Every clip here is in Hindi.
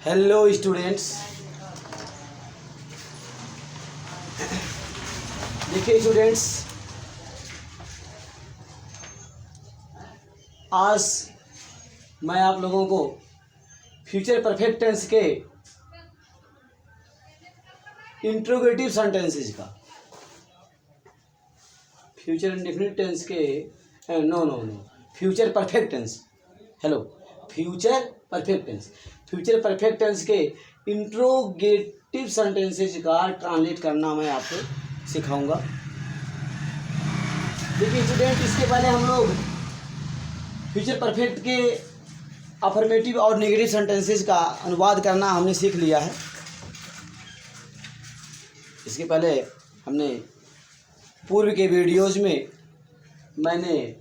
हेलो स्टूडेंट्स, देखिए स्टूडेंट्स, आज मैं आप लोगों को फ्यूचर परफेक्ट टेंस के इंट्रोगेटिव सेंटेंसेस का फ्यूचर इंडेफिनिट टेंस के future perfect tense future perfect tense के इंट्रोगेटिव सेंटेंसेस का ट्रांसलेट करना मैं आपको सिखाऊंगा। देखिए स्टूडेंट, इसके पहले हम लोग फ्यूचर परफेक्ट के अफर्मेटिव और नेगेटिव सेंटेंसेस का अनुवाद करना हमने सीख लिया है। इसके पहले हमने पूर्व के वीडियोज़ में मैंने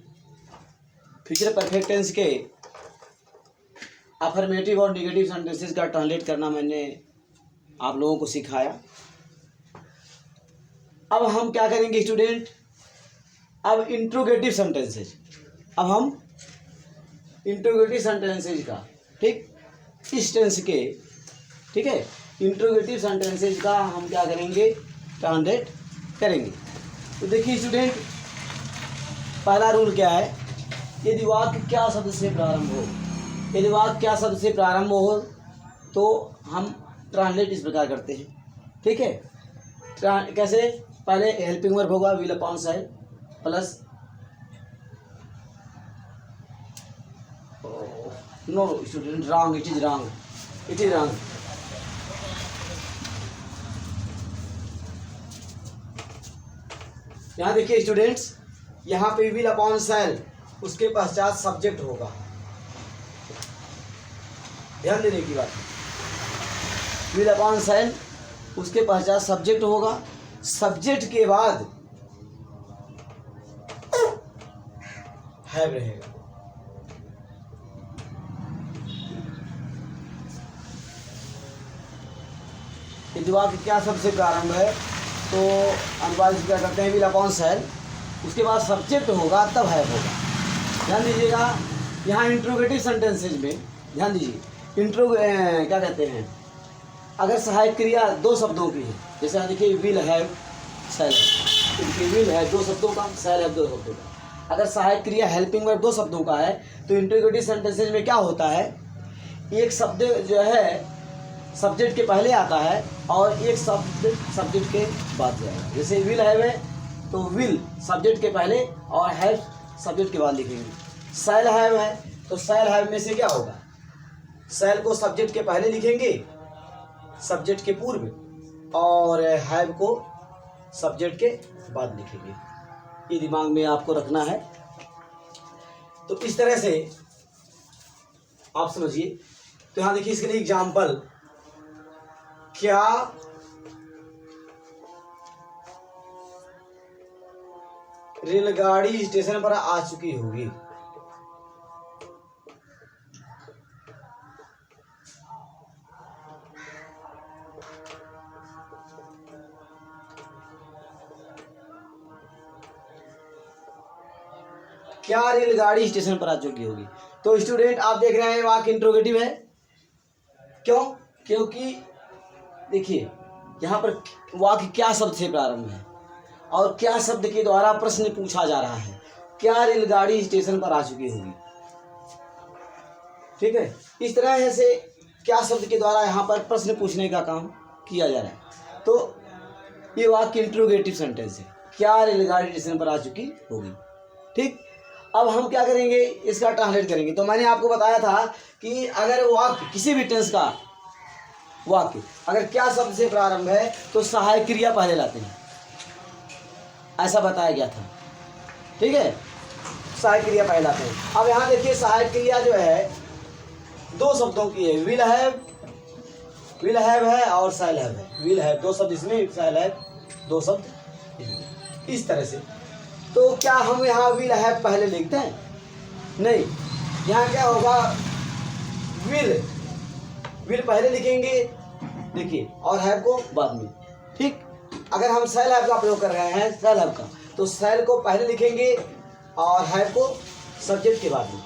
फ्यूचर परफेक्ट टेंस के अफर्मेटिव और नेगेटिव सेंटेंसेस का ट्रांसलेट करना मैंने आप लोगों को सिखाया। अब हम क्या करेंगे स्टूडेंट, अब इंट्रोगेटिव सेंटेंसेस, अब हम इंट्रोगेटिव सेंटेंसेस का इस टेंस के इंट्रोगेटिव सेंटेंसेस का हम क्या करेंगे, ट्रांसलेट करेंगे। तो देखिए स्टूडेंट, पहला रूल क्या है, यदि वाक्य क्या शब्द से प्रारंभ हो तो हम ट्रांसलेट इस प्रकार करते हैं। ठीक है, कैसे, पहले हेल्पिंग वर्ब होगा will upon sell plus no student wrong, it is wrong. यहाँ देखिए स्टूडेंट्स, यहाँ पे विल अपॉन सेल, उसके पश्चात सब्जेक्ट होगा। ध्यान देने की बात, विल अपॉन सेल, उसके पश्चात सब्जेक्ट होगा। सब्जेक्ट के बाद हैव रहेगा। यदि वाक्य क्या सबसे प्रारंभ है तो अनुवाद क्या करते हैं, विल अपॉन सेल, उसके बाद सब्जेक्ट होगा तब हैव होगा। ध्यान दीजिएगा, यहाँ इंट्रोगेटिव सेंटेंसेज में ध्यान दीजिए, क्या कहते हैं, अगर सहायक क्रिया दो शब्दों की है, जैसे देखिए विल हैव सेल है, विल है दो शब्दों का, सेल है दो शब्दों का। अगर सहायक क्रिया हेल्पिंग वर्ब दो शब्दों का है तो इंट्रोगेटिव सेंटेंसेज में क्या होता है, एक शब्द जो है सब्जेक्ट के पहले आता है और एक शब्द सब्जेक्ट के बाद जाएगा। जैसे विल हैव है तो विल सब्जेक्ट के पहले और हैव सब्जेक्ट के बाद लिखेंगे। सेल हैव है तो सेल हैव में से क्या होगा, सेल को सब्जेक्ट के पहले लिखेंगे, सब्जेक्ट के पूर्व, और हैव को सब्जेक्ट के बाद लिखेंगे। ये दिमाग में आपको रखना है। तो इस तरह से आप समझिए। तो यहाँ देखिए, इसके लिए एग्जाम्पल, क्या रेलगाड़ी स्टेशन पर आ चुकी होगी। क्या रेलगाड़ी स्टेशन पर आ चुकी होगी। तो स्टूडेंट आप देख रहे हैं वाक्य इंट्रोगेटिव है। क्यों? क्योंकि देखिए यहाँ पर वाक्य क्या शब्द से प्रारंभ है और क्या शब्द के द्वारा प्रश्न पूछा जा रहा है, क्या रेलगाड़ी स्टेशन पर आ चुकी होगी। ठीक है, इस तरह से क्या शब्द के द्वारा यहाँ पर प्रश्न पूछने का काम किया जा रहा है। तो ये वाक्य इंट्रोगेटिव सेंटेंस है, क्या रेलगाड़ी स्टेशन पर आ चुकी होगी। ठीक, अब हम क्या करेंगे, इसका ट्रांसलेट करेंगे। तो मैंने आपको बताया था कि अगर वाक्य किसी भी टेंस का वाक्य अगर क्या शब्द से प्रारंभ है तो सहायक क्रिया पहले लाते हैं, ऐसा बताया गया था। ठीक है, सहायक क्रिया पहले लाते हैं। अब यहाँ देखिए, सहायक क्रिया जो है दो शब्दों की है, विल हैव है और सेल हैव है। विल हैव दो शब्द इसमें, सेल हैव दो शब्द इसमें। इस तरह से तो क्या हम यहाँ विल हैव पहले लिखते हैं? नहीं, यहाँ क्या होगा, विल पहले लिखेंगे, देखिए, और हैव को बाद में। ठीक, अगर हम सेल हैव का प्रयोग कर रहे हैं, सेल हैव का, तो सेल को पहले लिखेंगे और हैव को सब्जेक्ट के बाद में।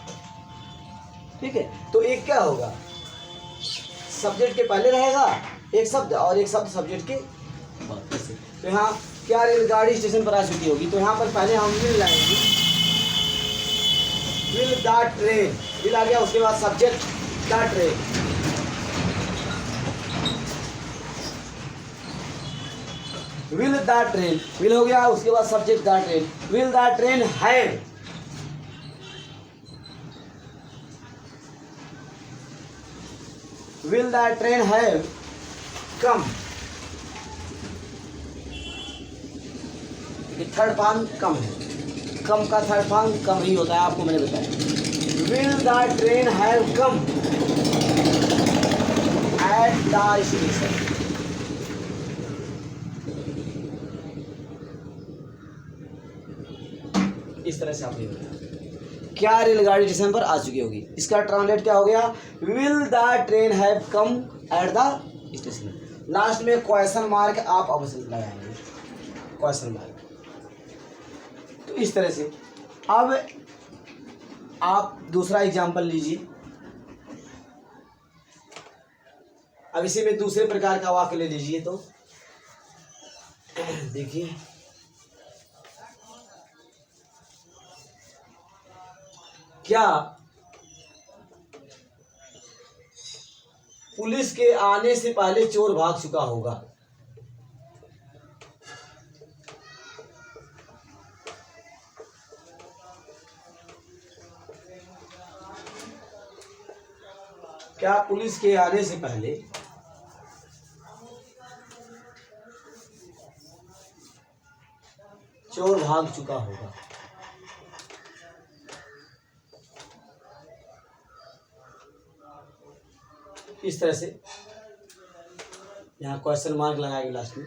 ठीक है, तो एक क्या होगा, सब्जेक्ट के पहले रहेगा एक शब्द और एक शब्द सब्जेक्ट के बाद। ऐसे तो यहाँ क्या रेलगाड़ी स्टेशन पर आ चुकी होगी, तो यहाँ पर पहले हम विल लाएंगे, विल द ट्रेन, विल आ गया, उसके बाद subject the train, will the train, will हो गया, उसके बाद subject the train, will the train have, will the train have come, ये थर्ड फॉर्म कम है, कम का थर्ड फॉर्म कम ही होता है, आपको मैंने बताया। will the train have come at the station, इस तरह से आपने बताया क्या रेलगाड़ी स्टेशन पर आ चुकी होगी। इसका ट्रांसलेट क्या हो गया, will the train have come at the station. Last में क्वेश्चन मार्क आप अवश्य लगाएंगे, क्वेश्चन मार्क। तो इस तरह से अब आप दूसरा एग्जाम्पल लीजिए। अब इसी में दूसरे प्रकार का वाक्य ले लीजिए। तो देखिए क्या पुलिस के आने से पहले चोर भाग चुका होगा। क्या पुलिस के आने से पहले चोर भाग चुका होगा। इस तरह से यहाँ क्वेश्चन मार्क लगाएंगे लास्ट में,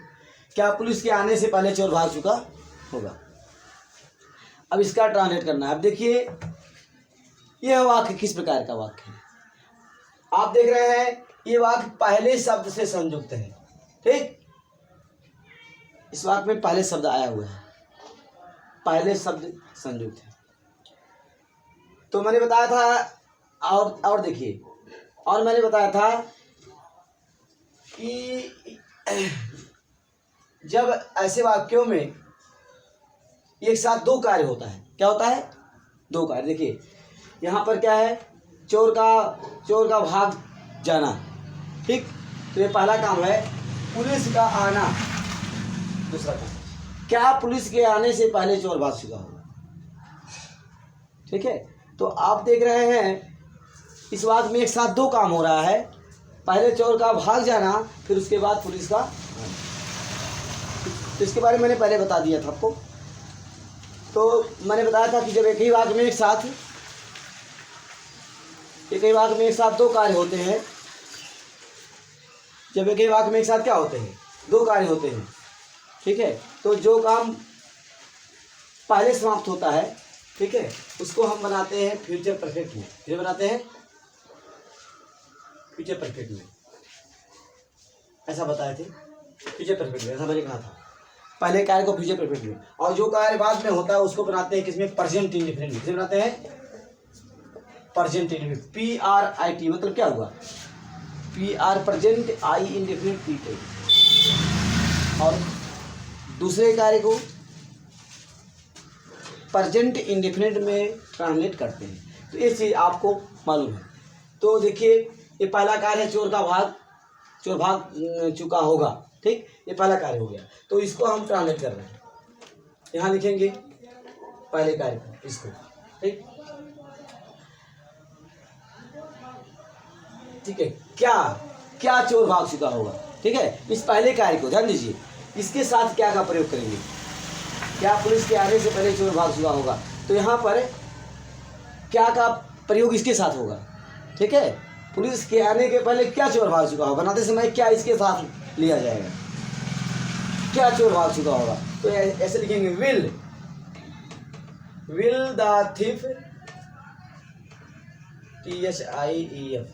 क्या पुलिस के आने से पहले चोर भाग चुका होगा। अब इसका ट्रांसलेट करना है। अब देखिए यह वाक्य किस प्रकार का वाक्य है। आप देख रहे हैं ये वाक्य पहले शब्द से संयुक्त है, ठीक। इस वाक्य में पहले शब्द आया हुआ है, पहले शब्द संयुक्त है। तो मैंने बताया था और देखिए, और मैंने बताया था कि जब ऐसे वाक्यों में एक साथ दो कार्य होता है, क्या होता है, दो कार्य। देखिए यहाँ पर क्या है, चोर का भाग जाना, ठीक। तो ये पहला काम है, पुलिस का आना दूसरा काम। क्या पुलिस के आने से पहले चोर भाग चुका होगा, ठीक है। तो आप देख रहे हैं इस वाक्य में एक साथ दो काम हो रहा है, पहले चोर का भाग जाना, फिर उसके बाद पुलिस का। तो इसके बारे में मैंने पहले बता दिया था आपको। तो मैंने बताया था कि जब एक ही वाक्य में एक साथ दो कार्य होते हैं, जब एक ही वाक्य में एक साथ क्या होते हैं, दो कार्य होते हैं, ठीक है। तो जो काम पहले समाप्त होता है, ठीक है, उसको हम बनाते हैं फ्यूचर परफेक्ट में। ये बनाते हैं फ्यूचर परफेक्ट में, ऐसा बताए थे, फ्यूचर परफेक्ट में, ऐसा मैंने कहा था। पहले कार्य को फ्यूचर परफेक्ट में, और जो कार्य बाद में होता है उसको बनाते हैं किसमें, प्रेजेंट इंडेफिनिट में। किसमें बनाते हैं, प्रेजेंट इंडेफिनिट। PRIT मतलब क्या हुआ, PR present, I indefinite, PT। और दूसरे कार्य को प्रेजेंट इंडेफिनिट में ट्रांसलेट करते हैं। तो ये चीज़ आपको मालूम है। तो देखिए ये पहला कार्य है, चोर भाग चुका होगा, ठीक। ये पहला कार्य हो गया, तो इसको हम ट्रांसलेट कर रहे हैं। यहाँ लिखेंगे पहले कार्य को, इसको, ठीक, ठीक है। क्या चोर भाग चुका होगा, ठीक है। इस पहले कार्य को ध्यान दीजिए, इसके साथ क्या का प्रयोग करेंगे, क्या पुलिस के आने से पहले चोर भाग चुका होगा। तो यहाँ पर क्या का प्रयोग इसके साथ होगा, ठीक है। पुलिस के आने के पहले क्या चोर भाग चुका होगा, बनाते समय क्या इसके साथ लिया जाएगा, क्या चोर भाग चुका होगा। तो ऐसे लिखेंगे, will the thief, THIEF,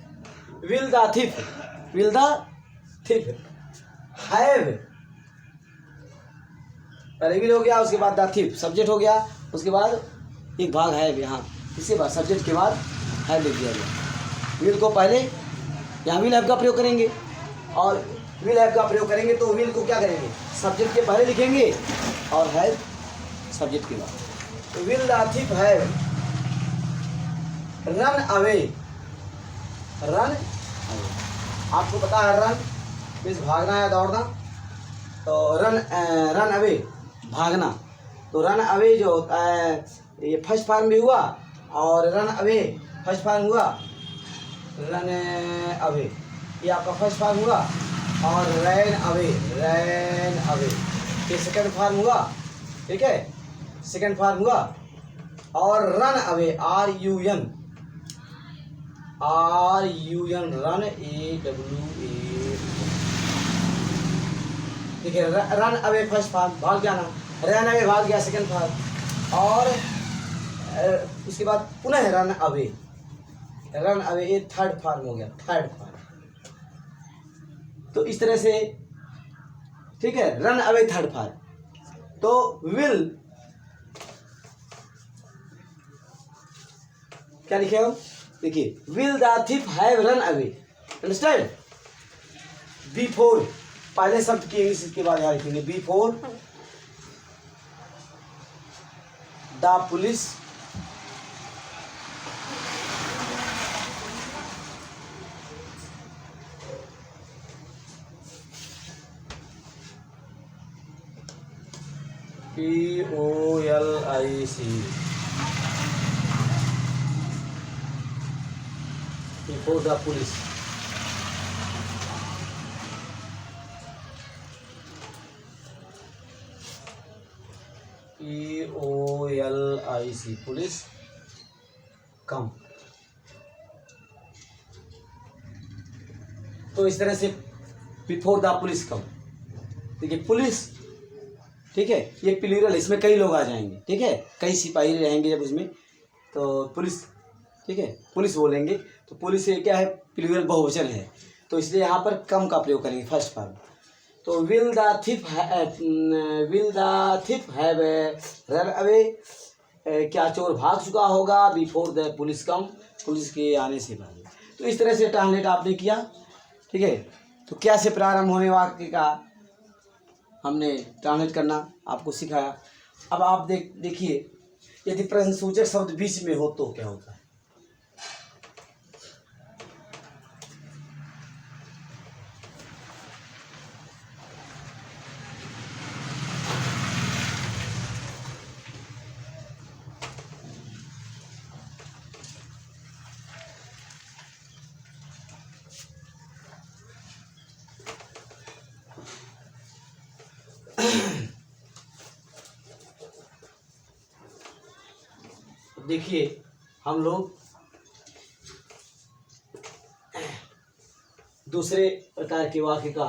will the thief have, पहले विल हो गया, उसके बाद द थिफ सब्जेक्ट हो गया, उसके बाद एक भाग है यहाँ, इसके बाद सब्जेक्ट के बाद हैव लिख दिया गया। विल को पहले, यहाँ विल हैव का प्रयोग करेंगे, और विल हैव का प्रयोग करेंगे तो विल को क्या करेंगे, सब्जेक्ट के पहले लिखेंगे और हैव सब्जेक्ट के बाद। तो will the thief have run away, run away, आपको पता है रन मीन्स भागना या दौड़ना, तो रन अवे भागना, तो रन अवे जो होता है ये फर्स्ट फॉर्म भी हुआ और रन अवे फर्स्ट फॉर्म हुआ, रन अवे ये आपका फर्स्ट फॉर्म हुआ, और रैन अवे ये सेकंड फॉर्म हुआ, ठीक है, सेकंड फॉर्म हुआ, और run away RUN run AWA, ठीक है, रन अवे फर्स्ट फॉर्म भाग जाना, रन अवे भाग गया सेकंड फॉर्म, और उसके बाद पुनः रन अवे ये थर्ड फॉर्म हो गया, थर्ड फॉर्म। तो इस तरह से, ठीक है, रन अवे थर्ड फॉर्म। तो विल क्या लिखे हम, देखिए, will the thief have run away, understand, before पहले शब्द की इंग्लिश के बाद यहाँ लिखेंगे, before the police POLIC before the police, POLIC police come. तो इस तरह से बिफोर द पुलिस कम, देखिए पुलिस, ठीक है, ये प्लूरल, इसमें कई लोग आ जाएंगे, ठीक है, कई सिपाही रहेंगे जब उसमें, तो पुलिस, ठीक है, पुलिस बोलेंगे, तो पुलिस ये क्या है, प्लूरल बहुवचन है, तो इसलिए यहाँ पर कम का प्रयोग करेंगे फर्स्ट फॉर्म। तो will the thief have run away, क्या चोर भाग चुका होगा, before the police come, police के आने से पहले। तो इस तरह से ट्रांसलेट आपने किया, ठीक है। तो क्या से प्रारंभ होने वाक्य का हमने ट्रांसलेट करना आपको सिखाया। अब आप देखिए, यदि प्रश्नसूचक शब्द बीच में हो तो क्या होता है। देखिए, हम लोग दूसरे प्रकार के वाक्य का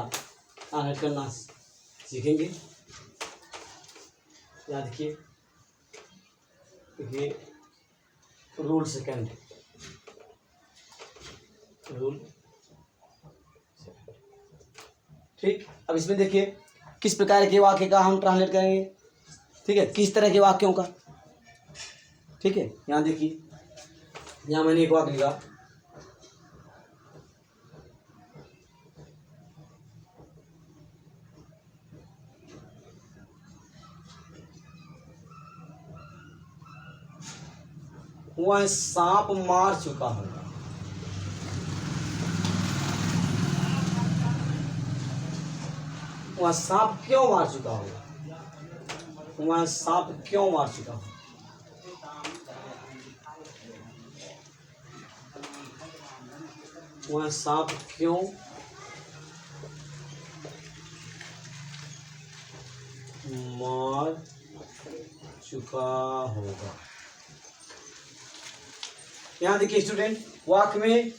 ट्रांसलेट करना सीखेंगे। याद रखिए, देखिए रूल सेकंड, रूल, ठीक। अब इसमें देखिए किस प्रकार के वाक्य का हम ट्रांसलेट करेंगे, ठीक है, किस तरह के वाक्यों का, ठीक है। यहाँ देखिए, यहाँ मैंने एक वाक्य लिखा, वह सांप मार चुका होगा। वह सांप क्यों मार चुका होगा, वह सांप क्यों मार चुका होगा। वह सांप क्यों मार चुका होगा। यहाँ देखिए स्टूडेंट, वाक्य में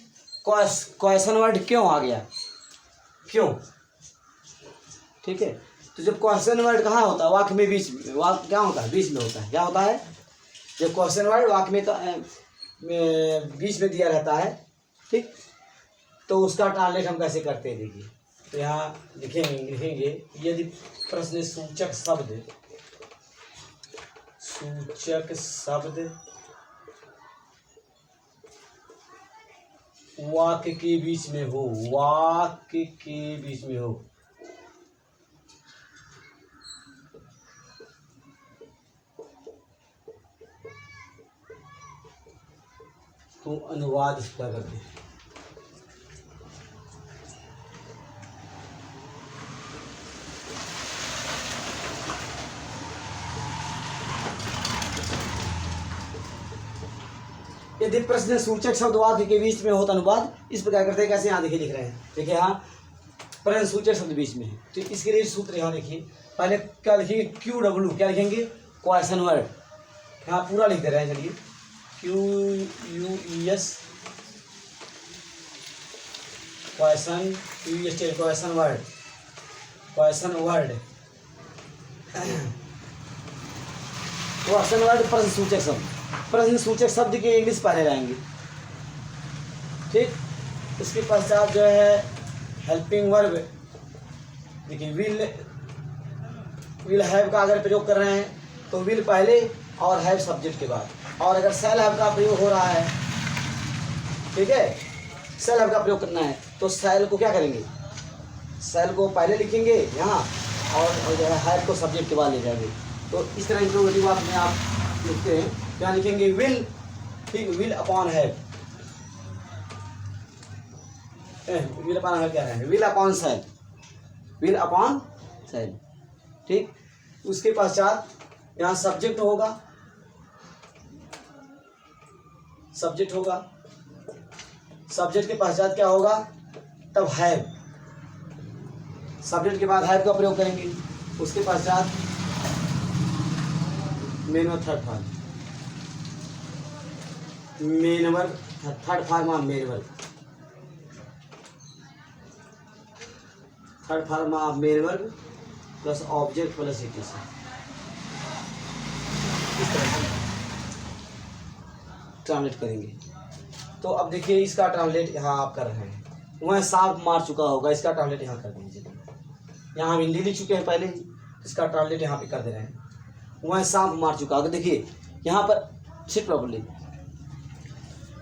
क्वेश्चन वर्ड क्यों आ गया, क्यों, ठीक है। तो जब क्वेश्चन वर्ड कहाँ होता है, वाक्य में बीच में, वाक्य क्या होता है, बीच में होता है। क्या होता है, जब क्वेश्चन वर्ड वाक्य में बीच में दिया रहता है, ठीक, तो उसका ट्रांसलेट हम कैसे करते हैं। देखिए, तो यहाँ लिखेंगे यदि प्रश्न सूचक शब्द वाक्य के बीच में हो, वाक्य के बीच में हो। तो अनुवाद इसका करते हैं। यदि प्रश्न सूचक शब्द वाक्य के बीच में हो तो अनुवाद इस प्रकार करते हैं। कैसे? यहाँ देखिए लिख रहे हैं, देखिए यहाँ प्रश्न सूचक शब्द बीच में है, तो इसके लिए सूत्र यहाँ देखिए। पहले क्या लिखेंगे? QW, क्या लिखेंगे? Question word. यहाँ पूरा लिख दे रहे हैं, चलिए QUES question, question word, question word, question word प्रश्न सूचक शब्द। प्रश्न सूचक शब्द के इंग्लिश पढ़े जाएंगे, ठीक। इसके पश्चात जो है हेल्पिंग वर्ब, देखिए विल हैव का अगर प्रयोग कर रहे हैं तो विल पहले और हैव सब्जेक्ट के बाद। और अगर सेल हैव का प्रयोग हो रहा है, ठीक है, सेल हैव का प्रयोग करना है तो सेल को क्या करेंगे? सेल को पहले लिखेंगे यहाँ और जो है हैव को सब्जेक्ट के बाद ले जाएंगे। तो इस तरह इंट्रोगेटिव वाक्य में आप लिखते हैं, क्या लिखेंगे? विल, ठीक, will upon have, will upon have क्या है? Will upon sell, will upon sell, ठीक। उसके पश्चात यहाँ सब्जेक्ट होगा, सब्जेक्ट होगा, सब्जेक्ट के पश्चात क्या होगा? तब हैव, सब्जेक्ट के बाद हैव का प्रयोग करेंगे। उसके पश्चात main verb, third form, main verb, third form of main verb, third form of main verb plus object plus addition, इस तरह से ट्रांसलेट करेंगे। तो अब देखिए इसका ट्रांसलेट यहाँ आप कर रहे हैं, वह सांप मार चुका होगा, इसका ट्रांसलेट यहाँ कर दीजिए। यहाँ हम हिंदी लिख चुके हैं पहले ही, इसका ट्रांसलेट यहाँ पे कर दे रहे हैं, वह सांप मार चुका होगा। देखिए यहाँ पर सिट प्रॉपर्ली,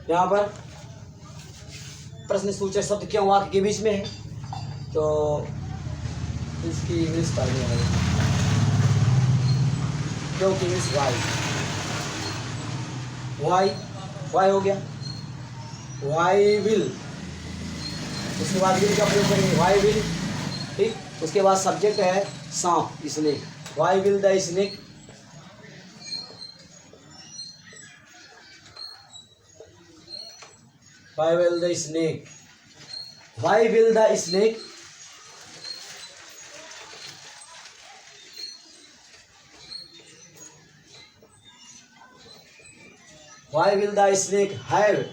यहाँ पर प्रश्न सूचक शब्द क्यों वाक्य के बीच में है, तो इसकी इंग्लिश पढ़ने है, क्योंकि इंग्लिश वाई हो गया, वाई विल, उसके बाद विल का प्रयोग करेंगे, वाई विल, ठीक। उसके बाद सब्जेक्ट है सांप, snake, why will the snake, Why will the snake? Why will the snake? Why will the snake have?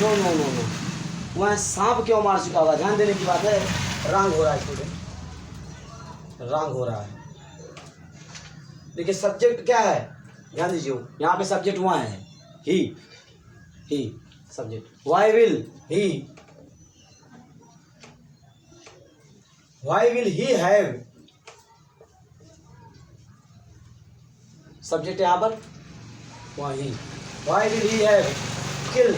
No. वह सांप क्यों मार चुका होगा? ध्यान देने की बात है, रंग हो रहा है स्टूडेंट, रंग हो रहा है। देखिए सब्जेक्ट क्या है, ध्यान दीजिए, यहाँ पे सब्जेक्ट वहाँ है, he subject. Why will he have, subject यहाँ पर वही, why will he have killed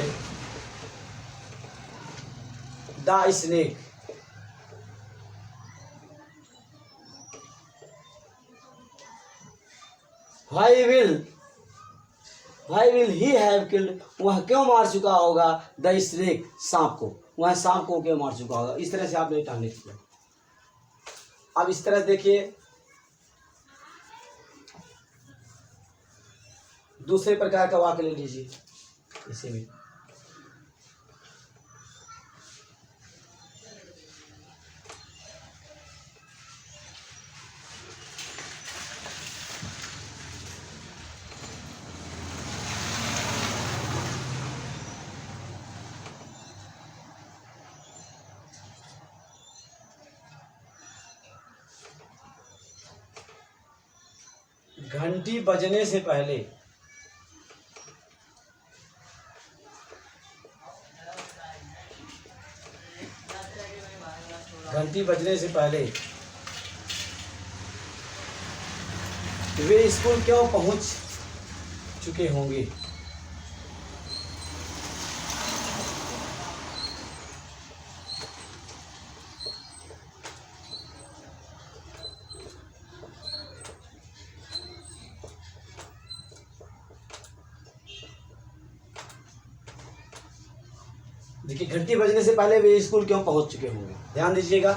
the snake, Why will he have killed? वह क्यों मार चुका होगा द स्नेक, सांप को, वह सांप को क्यों मार चुका होगा। इस तरह से आपने ट्रांसलेट किया। अब इस तरह देखिए दूसरे प्रकार का वाक्य ले लीजिए, इसी में घंटी बजने से पहले, घंटी बजने से पहले वे स्कूल क्यों पहुंच चुके होंगे। देखिए घंटी बजने से पहले वे स्कूल क्यों पहुंच चुके होंगे, ध्यान दीजिएगा।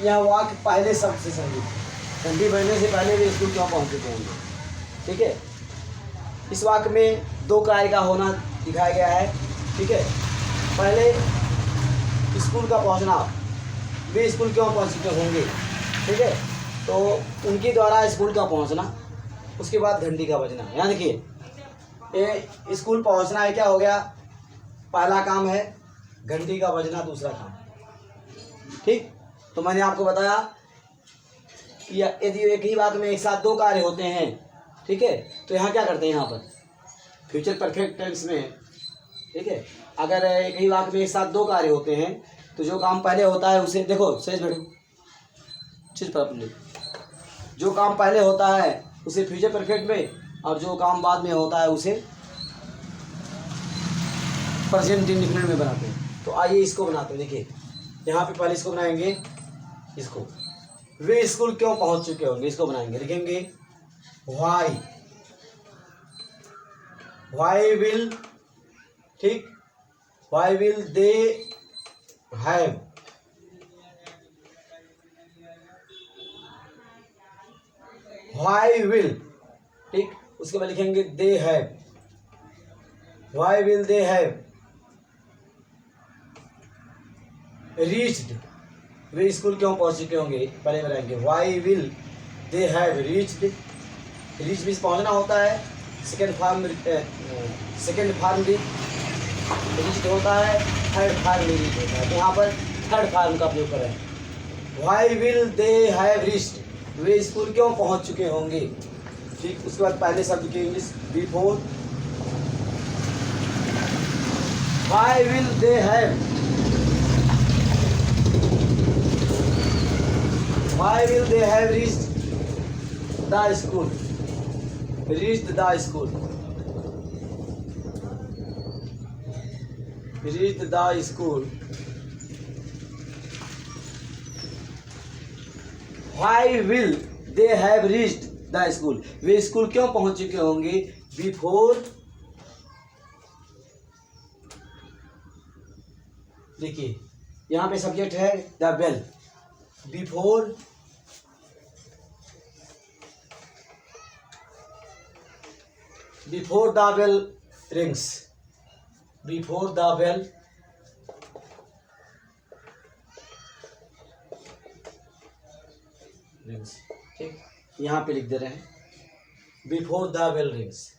यह वाक्य पहले शब्द से संयुक्त, घंटी बजने से पहले वे स्कूल क्यों पहुंच चुके होंगे। ठीक है, इस वाक्य में दो कार्य का होना दिखाया गया है। ठीक है, पहले स्कूल का पहुंचना, वे स्कूल क्यों पहुंच चुके होंगे। ठीक है, तो उनके द्वारा स्कूल का पहुंचना, उसके बाद घंटी का बजना। यानी कि ये स्कूल पहुंचना है, क्या हो गया, पहला काम है, घंटी का बजना दूसरा काम। ठीक, तो मैंने आपको बताया कि यदि एक ही वाक्य में एक साथ दो कार्य होते हैं, ठीक है, तो यहाँ क्या करते हैं, यहाँ पर फ्यूचर परफेक्ट टेंस में। ठीक है, अगर एक ही वाक्य में एक साथ दो कार्य होते हैं तो जो काम पहले होता है उसे, देखो सही बैठो, चीज पर, जो काम पहले होता है उसे फ्यूचर परफेक्ट में, और जो काम बाद में होता है उसे प्रेजेंट इंडेफिनिट में बनाते हैं। तो आइए इसको बनाते हैं। देखिए यहाँ पे पहले इसको बनाएंगे, इसको वे स्कूल क्यों पहुंच चुके होंगे, इसको बनाएंगे, लिखेंगे वाई विल, ठीक, why will they have, why will, ठीक, उसके बाद लिखेंगे they have, why will they have reached, वे स्कूल क्यों पहुंच चुके होंगे, पहले बनाएंगे why will they have reached, reach भी पहुंचना होता है, सेकेंड फॉर्म रीच्ड होता है, थर्ड फॉर्म रीच होता है, तो यहाँ पर थर्ड फॉर्म का प्रयोग करें। Why will they have reached, वे स्कूल क्यों पहुंच चुके होंगे। ठीक, उसके बाद पहले शब्द की English before, why will they have, why will they have reached the school, reached the school, reached the school, why will they have reached the school, वे स्कूल क्यों पहुंच चुके होंगे बिफोर, देखिए यहाँ पे सब्जेक्ट है the bell, before the bell rings, before the bell rings. ठीक, यहाँ पे लिख दे रहे हैं before the bell rings,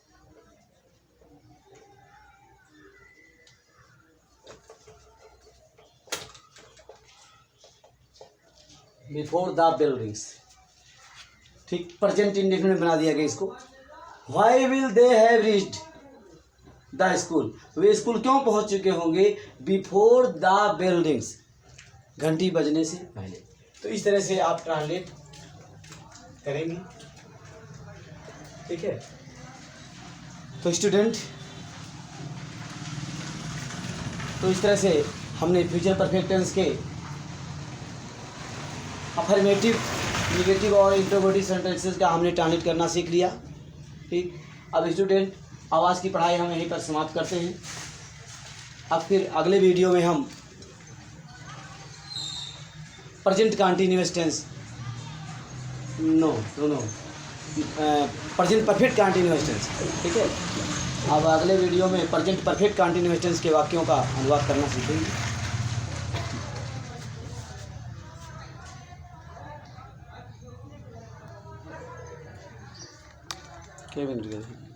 before the bell rings. ठीक, प्रेजेंट इंडेफिनिट बना दिया गया इसको। Why will they have reached the school, वे स्कूल क्यों पहुंच चुके होंगे बिफोर द बेल रिंग्स, घंटी बजने से पहले। तो इस तरह से आप ट्रांसलेट करेंगे। ठीक है, तो स्टूडेंट, तो इस तरह से हमने फ्यूचर परफेक्ट टेंस के अफर्मेटिव, निगेटिव और इंट्रोगेटिव सेंटेंसेस का हमने ट्रांसलेट करना सीख लिया। ठीक, अब स्टूडेंट आवाज़ की पढ़ाई हम यहीं पर समाप्त करते हैं। अब फिर अगले वीडियो में हम present continuous tense, present perfect continuous tense, ठीक है, अब अगले वीडियो में प्रेजेंट परफेक्ट कंटीन्यूअस टेंस के वाक्यों का अनुवाद करना सीखेंगे। क्या बन रहा है?